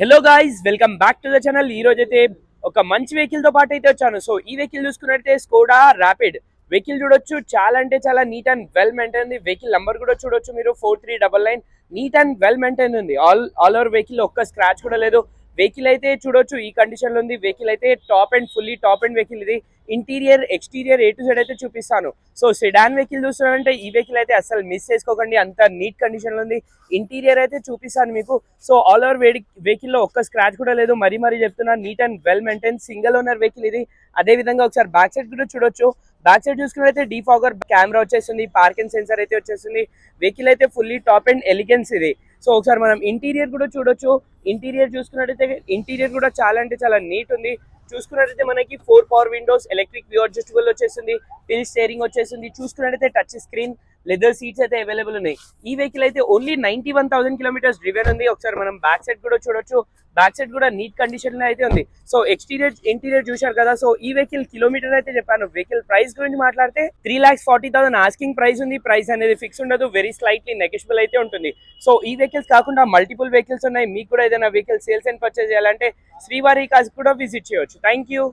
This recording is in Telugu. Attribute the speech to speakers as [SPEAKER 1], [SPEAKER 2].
[SPEAKER 1] Hello guys, welcome back to the channel. ఈ రోజు అయితే ఒక మంచి వెహికల్ తో పాటు అయితే వచ్చాను. సో ఈ వెహికల్ చూసుకున్నట్లయితే స్కోడా ర్యాపిడ్ వెహికల్ చూడొచ్చు. చాలా అంటే చాలా నీట్ అండ్ వెల్ మెయింటైన్ ఉంది. వెహికల్ నంబర్ కూడా చూడొచ్చు మీరు, 4399. నీట్ అండ్ వెల్ మెయింటైన్ ఉంది. ఆల్ ఓవర్ వెహికల్ ఒక్క స్క్రాచ్ కూడా లేదు. వెహికల్ అయితే చూడొచ్చు ఈ కండిషన్ లో ఉంది. వెహికల్ అయితే top and fully top and vehicle ఇది. Interior exterior A to Z అయితే చూపిస్తాను. సో సెడాన్ వెహికల్ చూస్తున్నారంటే ఈ వెహికల్ అయితే అసలు మిస్ చేసుకోకండి, అంత నీట్ కండిషన్ లో ఉంది. ఇంటీరియర్ అయితే చూపిస్తాను మీకు. సో ఆల్ ఓవర్ వెహికల్ లో ఒక్క స్క్రాచ్ కూడా లేదు. మరీ చెప్తున్నా, neat and well maintain single owner vehicle ఇది. అదే విధంగా ఒకసారి బ్యాక్ సైడ్ కూడా చూడొచ్చు. బ్యాక్ సైడ్ చూసుకున్నైతే డీఫాగర్ కెమెరా వచ్చేస్తుంది, పార్కింగ్ సెన్సర్ అయితే వచ్చేస్తుంది. వెహికల్ అయితే ఫుల్లీ టాప్ అండ్ ఎలిగెన్స్ ఇది. సో ఒకసారి మనం ఇంటీరియర్ కూడా చూడొచ్చు. ఇంటీరియర్ చూసుకున్నట్టయితే ఇంటీరియర్ కూడా చాలా అంటే చాలా నీట్ ఉంది. చూసుకున్నట్టయితే మనకి 4 power Windows, electric view adjustable వచ్చేసింది, టిల్ స్టీరింగ్ వచ్చేసింది. చూసుకున్నట్టయితే టచ్ స్క్రీన్, లెదర్ సీట్స్ అయితే అవైలబుల్ ఉన్నాయి. ఈ వెహికల్ అయితే ఓన్లీ 91,000 కిలోమీటర్స్ డ్రివెన్ ఉంది. ఒకసారి మనం బ్యాక్ సైడ్ కూడా చూడొచ్చు. బ్యాక్ సైడ్ కూడా నీట్ కండిషన్ లో అయితే ఉంది. సో ఎక్స్టీరియర్ ఇంటీరియర్ చూశారు కదా. సో ఈ వెహికల్ కిలోమీటర్ అయితే చెప్పాను. వెహికల్ ప్రైస్ గురించి మాట్లాడితే 3,40,000 ఆస్కింగ్ ప్రైస్ ఉంది. ప్రైస్ అనేది ఫిక్స్ ఉండదు, వెరీ స్లైట్లీ నెగోషియబుల్ అయితే ఉంటుంది. సో ఈ వెహికల్స్ కాకుండా మల్టిపుల్ వెహికల్స్ ఉన్నాయి. మీకు కూడా ఏదైనా వెహికల్ సేల్స్ అండ్ పర్చేస్ చేయాలంటే శ్రీవారి కార్స్ కూడా విజిట్ చేయొచ్చు. Thank you.